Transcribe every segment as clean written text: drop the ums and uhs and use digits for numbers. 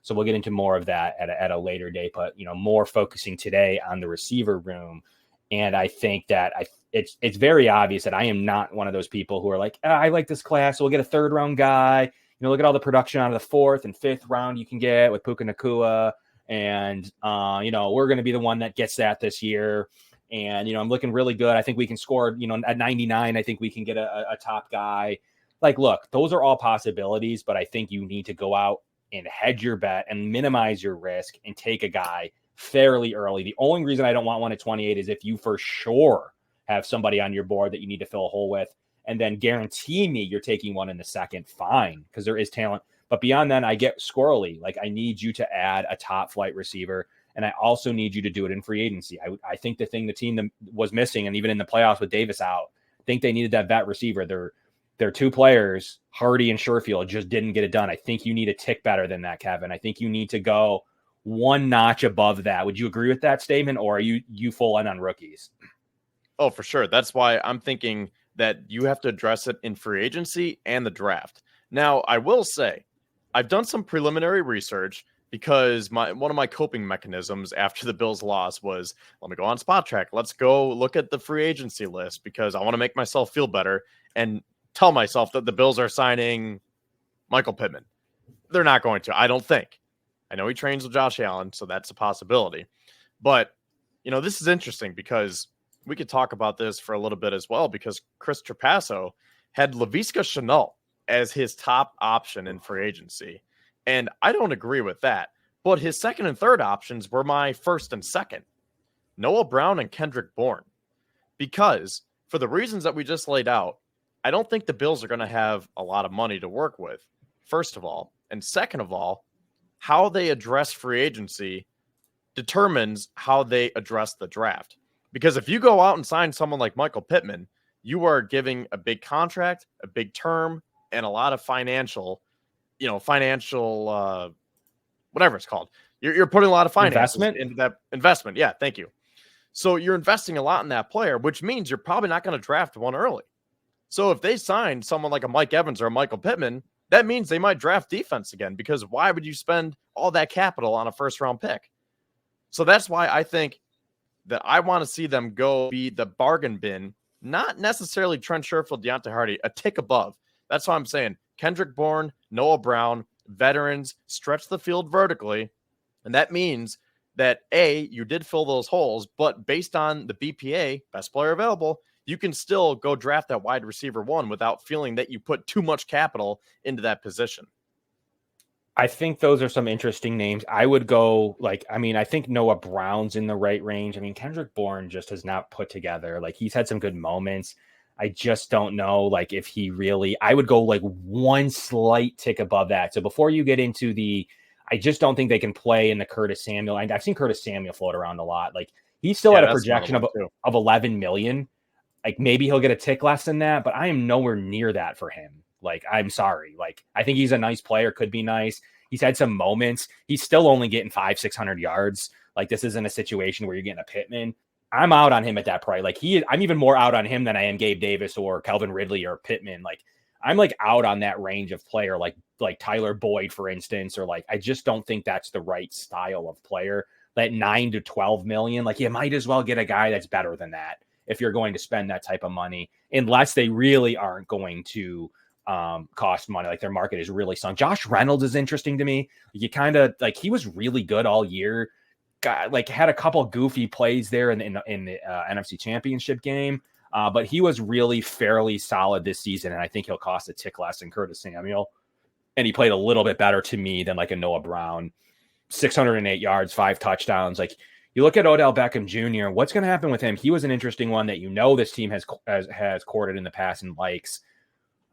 So we'll get into more of that at a later date, but more focusing today on the receiver room. And I think that it's very obvious that I am not one of those people who are like, I like this class, so we'll get a third round guy. Look at all the production out of the fourth and fifth round you can get with Puka Nacua. And, we're going to be the one that gets that this year. And, I'm looking really good. I think we can score, at 99, I think we can get a top guy. Like, look, those are all possibilities, but I think you need to go out and hedge your bet and minimize your risk and take a guy fairly early. The only reason I don't want one at 28 is if you for sure have somebody on your board that you need to fill a hole with, and then guarantee me you're taking one in the second, fine, because there is talent. But beyond that, I get squirrely. Like, I need you to add a top flight receiver, and I also need you to do it in free agency. I think the team was missing, and even in the playoffs with Davis out, I think they needed that vet receiver. Their two players, Hardy and Sherfield, just didn't get it done. I think you need a tick better than that, Kevin. I think you need to go one notch above that. Would you agree with that statement, or are you full on rookies? Oh, for sure. That's why I'm thinking that you have to address it in free agency and the draft. Now, I will say, I've done some preliminary research because one of my coping mechanisms after the Bills loss was, let me go on Spot Track. Let's go look at the free agency list because I want to make myself feel better and tell myself that the Bills are signing Michael Pittman. They're not going to, I don't think. I know he trains with Josh Allen, so that's a possibility. But, this is interesting because we could talk about this for a little bit as well, because Chris Trapasso had Laviska Shenault as his top option in free agency. And I don't agree with that. But his second and third options were my first and second, Noah Brown and Kendrick Bourne. Because for the reasons that we just laid out, I don't think the Bills are going to have a lot of money to work with, first of all. And second of all, how they address free agency determines how they address the draft. Because if you go out and sign someone like Michael Pittman, you are giving a big contract, a big term, and a lot of financial, whatever it's called. You're putting a lot of finances into that investment. Yeah, thank you. So you're investing a lot in that player, which means you're probably not going to draft one early. So if they sign someone like a Mike Evans or a Michael Pittman, that means they might draft defense again, because why would you spend all that capital on a first-round pick? So that's why I think that I want to see them go be the bargain bin, not necessarily Trent Sherfield, Deontay Hardy, a tick above. That's what I'm saying. Kendrick Bourne, Noah Brown, veterans, stretch the field vertically. And that means that, A, you did fill those holes, but based on the BPA, best player available, you can still go draft that wide receiver one without feeling that you put too much capital into that position. I think those are some interesting names. I would go I think Noah Brown's in the right range. Kendrick Bourne just has not put together. He's had some good moments. I just don't know, if he really, I would go one slight tick above that. So before you get into I just don't think they can play in the Curtis Samuel. I've seen Curtis Samuel float around a lot. He's still at a projection of 11 million. Maybe he'll get a tick less than that, but I am nowhere near that for him. I'm sorry. I think he's a nice player, could be nice. He's had some moments. He's still only getting 500-600 yards. This isn't a situation where you're getting a Pittman. I'm out on him at that price. I'm even more out on him than I am Gabe Davis or Calvin Ridley or Pittman. I'm out on that range of player, like Tyler Boyd, for instance, or I just don't think that's the right style of player. That 9 to 12 million, you might as well get a guy that's better than that if you're going to spend that type of money, unless they really aren't going to cost money. Their market is really sunk. Josh Reynolds is interesting to me. You kind of he was really good all year. Had a couple goofy plays there in the NFC Championship game, but he was really fairly solid this season, and I think he'll cost a tick less than Curtis Samuel. And he played a little bit better to me than a Noah Brown. 608 yards, 5 touchdowns. You look at Odell Beckham Jr., what's going to happen with him? He was an interesting one that this team has courted in the past and likes.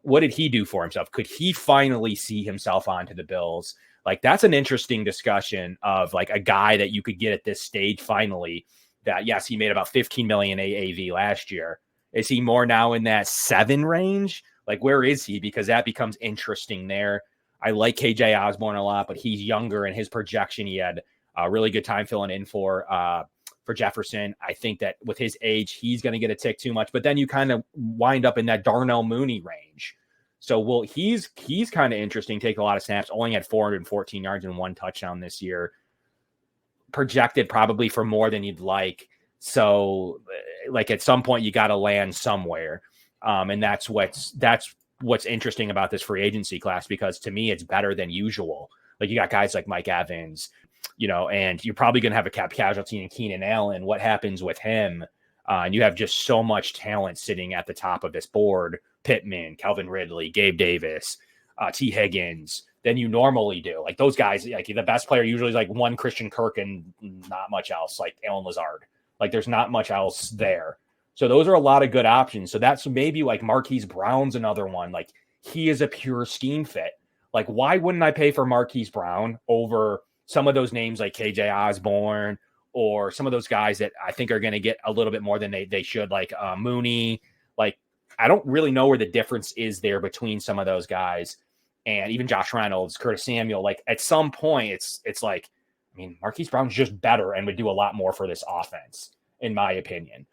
What did he do for himself? Could he finally see himself onto the Bills? That's an interesting discussion of a guy that you could get at this stage finally, that yes, he made about 15 million AAV last year. Is he more now in that 7 range? Where is he? Because that becomes interesting there. I like KJ Osborne a lot, but he's younger, and his projection, he had a really good time filling in for Jefferson. I think that with his age, he's going to get a tick too much, but then you kind of wind up in that Darnell Mooney range. So he's kind of interesting, take a lot of snaps, only had 414 yards and 1 touchdown this year. Projected probably for more than you'd like. So like at some point you got to land somewhere. And that's what's interesting about this free agency class, because to me it's better than usual. Like you got guys like Mike Evans, and you're probably going to have a cap casualty in Keenan Allen. What happens with him? And you have just so much talent sitting at the top of this board. Pittman, Calvin Ridley, Gabe Davis, T. Higgins, than you normally do. Like those guys, like the best player usually is like one Christian Kirk and not much else, like Alan Lazard. Like there's not much else there. So those are a lot of good options. So that's maybe like Marquise Brown's another one. Like he is a pure scheme fit. Like why wouldn't I pay for Marquise Brown over some of those names like KJ Osborne or some of those guys that I think are going to get a little bit more than they should, like Mooney. Like I don't really know where the difference is there between some of those guys, and even Josh Reynolds, Curtis Samuel. Like at some point it's like, I mean, Marquise Brown's just better and would do a lot more for this offense, in my opinion.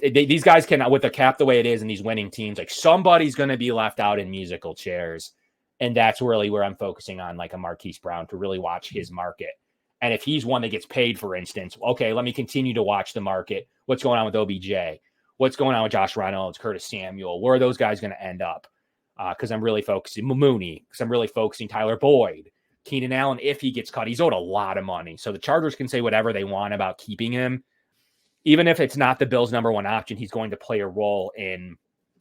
These guys can, with the cap the way it is and these winning teams, like somebody's going to be left out in musical chairs. And that's really where I'm focusing on, like a Marquise Brown, to really watch his market. And if he's one that gets paid, for instance, okay, let me continue to watch the market. What's going on with OBJ? What's going on with Josh Reynolds, Curtis Samuel? Where are those guys going to end up? Because I'm really focusing Mooney, because I'm really focusing Tyler Boyd, Keenan Allen. If he gets cut, he's owed a lot of money. So the Chargers can say whatever they want about keeping him. Even if it's not the Bills' number one option, he's going to play a role in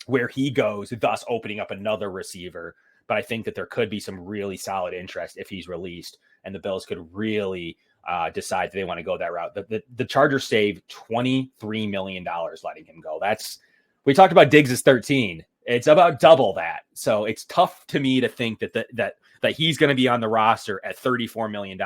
where he goes, thus opening up another receiver. But I think that there could be some really solid interest if he's released, and the Bills could really decide that they want to go that route. The Chargers saved $23 million letting him go. We talked about Diggs' 13. It's about double that. So it's tough to me to think that he's going to be on the roster at $34 million.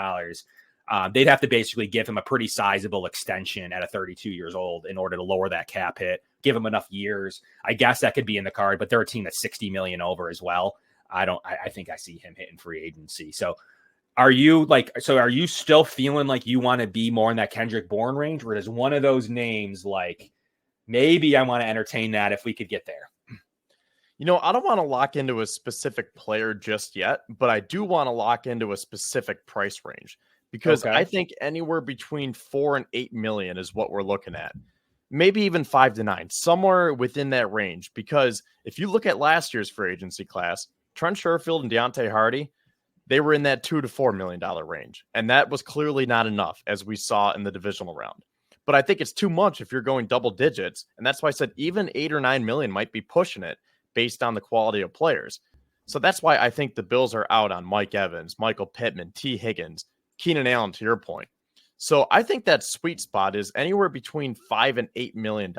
They'd have to basically give him a pretty sizable extension at 32 years old in order to lower that cap hit, give him enough years. I guess that could be in the card, but they're a team that's $60 million over as well. I think I see him hitting free agency. So are you still feeling like you want to be more in that Kendrick Bourne range, or is one of those names like, maybe I want to entertain that if we could get there? I don't want to lock into a specific player just yet, but I do want to lock into a specific price range, because I think anywhere between 4 and 8 million is what we're looking at. Maybe even 5 to 9, somewhere within that range. Because if you look at last year's free agency class, Trent Sherfield and Deontay Hardy, they were in that $2 to $4 million range. And that was clearly not enough, as we saw in the divisional round. But I think it's too much if you're going double digits. And that's why I said even 8 or 9 million might be pushing it based on the quality of players. So that's why I think the Bills are out on Mike Evans, Michael Pittman, T. Higgins, Keenan Allen, to your point. So I think that sweet spot is anywhere between $5 and $8 million.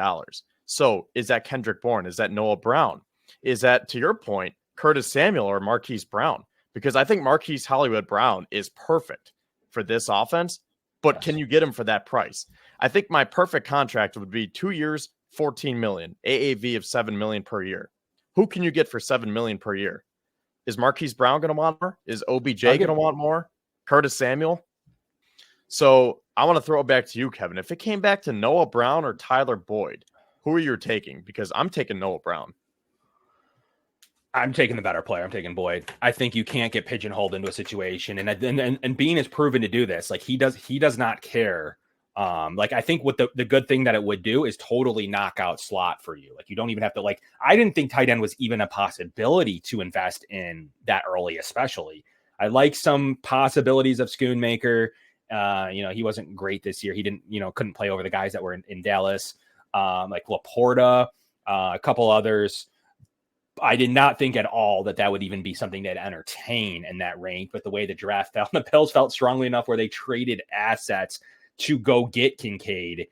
So is that Kendrick Bourne? Is that Noah Brown? Is that, to your point, Curtis Samuel or Marquise Brown? Because I think Marquise Hollywood Brown is perfect for this offense, but can you get him for that price? I think my perfect contract would be 2 years, $14 million, AAV of $7 million per year. Who can you get for $7 million per year? Is Marquise Brown going to want more? Is OBJ going to want more? Curtis Samuel? So I want to throw it back to you, Kevin. If it came back to Noah Brown or Tyler Boyd, who are you taking? Because I'm taking Noah Brown. I'm taking the better player. I'm taking Boyd. I think you can't get pigeonholed into a situation, and Bean has proven to do this. Like he does not care. Like I think what the good thing that it would do is totally knock out slot for you. Like you don't even have to, like, I didn't think tight end was even a possibility to invest in that early, especially. I like some possibilities of Schoonmaker. He wasn't great this year. He couldn't play over the guys that were in Dallas, like Laporta, a couple others. I did not think at all that would even be something they'd entertain in that range. But the way the draft fell, the Bills felt strongly enough where they traded assets to go get Kincaid.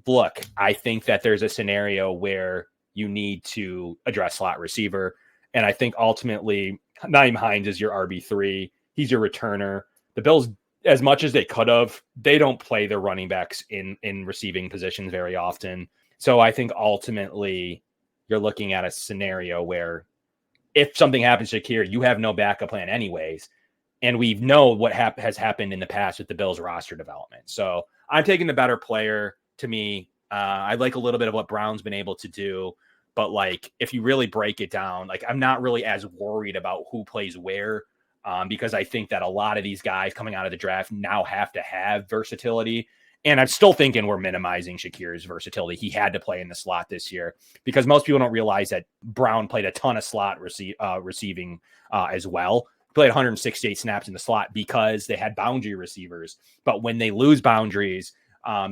Look, I think that there's a scenario where you need to address slot receiver. And I think ultimately Nyheim Hines is your RB3. He's your returner. The Bills, as much as they could have, they don't play their running backs in receiving positions very often. So I think ultimately you're looking at a scenario where if something happens to Shakir, you have no backup plan anyways. And we know what has happened in the past with the Bills roster development. So I'm taking the better player. To me, I like a little bit of what Brown's been able to do. But like, if you really break it down, like I'm not really as worried about who plays where, because I think that a lot of these guys coming out of the draft now have to have versatility. And I'm still thinking we're minimizing Shakir's versatility. He had to play in the slot this year because most people don't realize that Brown played a ton of slot receiving as well. Played 168 snaps in the slot because they had boundary receivers. But when they lose boundaries,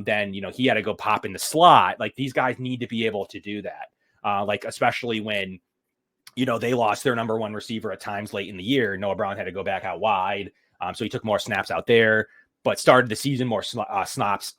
then, he had to go pop in the slot. Like, these guys need to be able to do that. Like, especially when, they lost their number one receiver at times late in the year. Noah Brown had to go back out wide. So he took more snaps out there, but started the season more snaps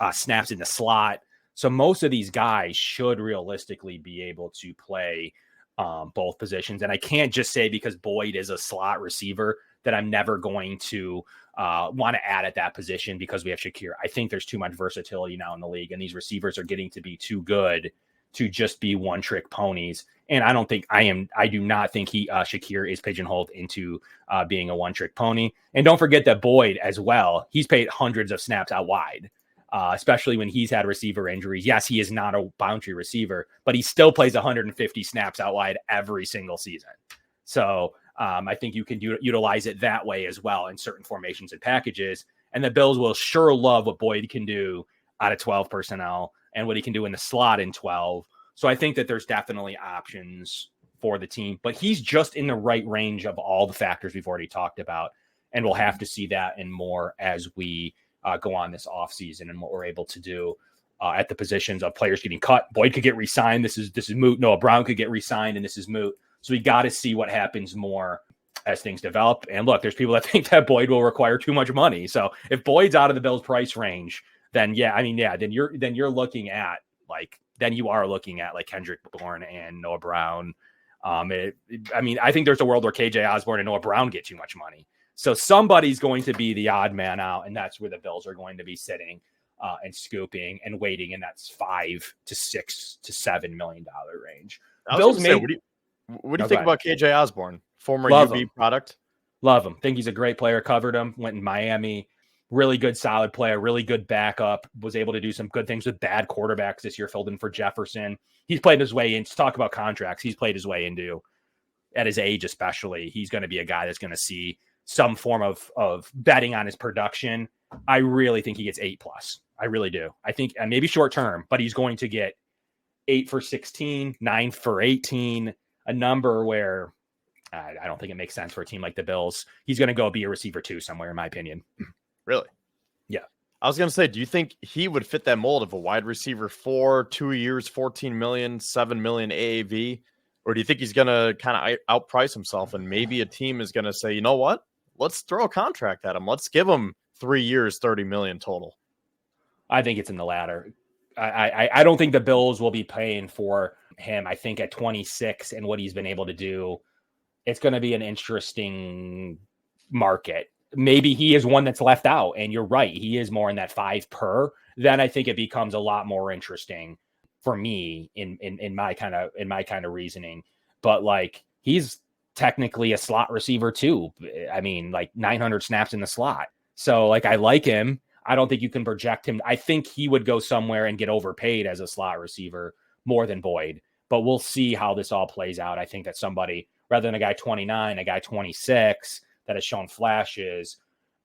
in the slot. So most of these guys should realistically be able to play both positions. And I can't just say because Boyd is a slot receiver that I'm never going to want to add at that position because we have Shakir. I think there's too much versatility now in the league, and these receivers are getting to be too good to just be one trick ponies. And I do not think Shakir is pigeonholed into being a one trick pony. And don't forget that Boyd as well, he's played hundreds of snaps out wide, especially when he's had receiver injuries. Yes, he is not a boundary receiver, but he still plays 150 snaps out wide every single season. So I think you can utilize it that way as well in certain formations and packages. And the Bills will sure love what Boyd can do out of 12 personnel and what he can do in the slot in 12. So I think that there's definitely options for the team, but he's just in the right range of all the factors we've already talked about. And we'll have to see that and more as we go on this offseason and what we're able to do at the positions of players getting cut. Boyd could get re-signed. This is moot. Noah Brown could get re-signed, and this is moot. So we got to see what happens more as things develop. And look, there's people that think that Boyd will require too much money. So if Boyd's out of the Bills' price range, then then you're looking at then you are looking at like Kendrick Bourne and Noah Brown. I think there's a world where KJ Osborne and Noah Brown get too much money. So somebody's going to be the odd man out, and that's where the Bills are going to be sitting and scooping and waiting in that $5 to $6 to $7 million range. Bills what do you think about KJ Osborne, former UB product? Love him. Think he's a great player. Covered him. Went in Miami. Really good, solid player. Really good backup. Was able to do some good things with bad quarterbacks this year. Filled in for Jefferson. He's played his way in. To talk about contracts, he's played his way into, at his age especially, he's going to be a guy that's going to see some form of betting on his production. I really think he gets 8+. I really do. I think, and maybe short term, but he's going to get 8 for 16, 9 for 18, a number where I don't think it makes sense for a team like the Bills. He's going to go be a receiver too somewhere, in my opinion. Really? Yeah. I was going to say, do you think he would fit that mold of a wide receiver for 2 years, 14 million, 7 million AAV? Or do you think he's going to kind of outprice himself and maybe a team is going to say, you know what? Let's throw a contract at him. Let's give him 3 years, 30 million total. I think it's in the latter. I don't think the Bills will be paying for him. I think at 26 and what he's been able to do, it's going to be an interesting market. Maybe he is one that's left out, and you're right. He is more in that 5 per. Then I think it becomes a lot more interesting for me in my kind of reasoning. But like, he's technically a slot receiver too. I mean, like 900 snaps in the slot. So like, I like him. I don't think you can project him. I think he would go somewhere and get overpaid as a slot receiver more than Boyd. But we'll see how this all plays out. I think that somebody, rather than a guy 29, a guy 26 that has shown flashes,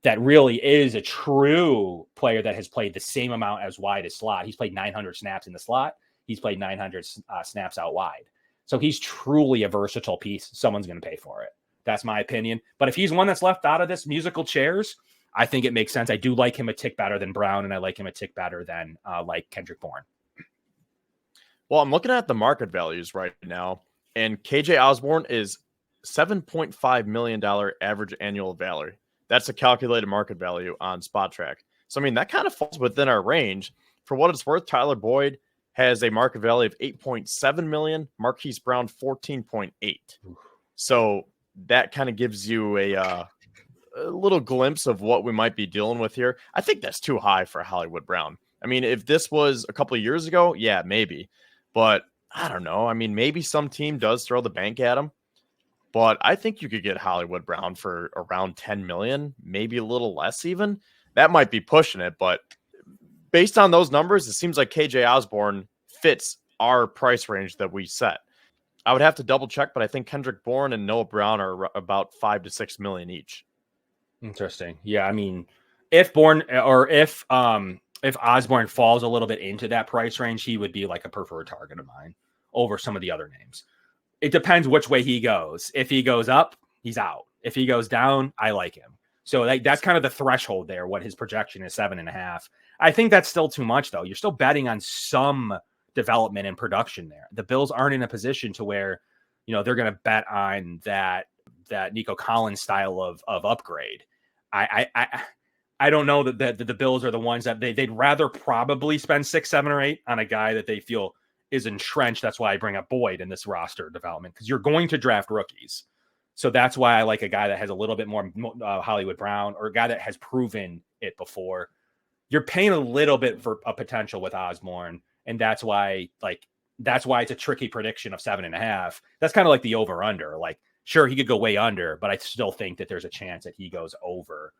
that really is a true player that has played the same amount as wide as slot. He's played 900 snaps in the slot. He's played 900 snaps out wide. So he's truly a versatile piece. Someone's going to pay for it. That's my opinion. But if he's one that's left out of this musical chairs, I think it makes sense. I do like him a tick better than Brown, and I like him a tick better than like Kendrick Bourne. Well, I'm looking at the market values right now, and KJ Osborne is $7.5 million average annual value. That's a calculated market value on Spot Track. So, I mean, that kind of falls within our range. For what it's worth, Tyler Boyd has a market value of $8.7 million, Marquise Brown 14.8. So that kind of gives you a little glimpse of what we might be dealing with here. I think that's too high for Hollywood Brown. I mean, if this was a couple of years ago, yeah, maybe. But I don't know. I mean, maybe some team does throw the bank at him. But I think you could get Hollywood Brown for around 10 million, maybe a little less even. That might be pushing it, but based on those numbers, it seems like KJ Osborne fits our price range that we set. I would have to double check, but I think Kendrick Bourne and Noah Brown are about 5 to 6 million each. Interesting. Yeah, I mean, if Bourne or if Osborne falls a little bit into that price range, he would be like a preferred target of mine over some of the other names. It depends which way he goes. If he goes up, he's out. If he goes down, I like him. So that's kind of the threshold there. What his projection is 7.5. I think that's still too much, though. You're still betting on some development and production there. The Bills aren't in a position to where, they're going to bet on that Nico Collins style of upgrade. I don't know that the Bills are the ones that they'd rather probably spend 6, 7, or 8 on a guy that they feel is entrenched. That's why I bring up Boyd in this roster development, because you're going to draft rookies. So that's why I like a guy that has a little bit more Hollywood Brown, or a guy that has proven it before. You're paying a little bit for a potential with Osborne, and that's why it's a tricky prediction of 7.5. That's kind of like the over under. Like, sure, he could go way under, but I still think that there's a chance that he goes over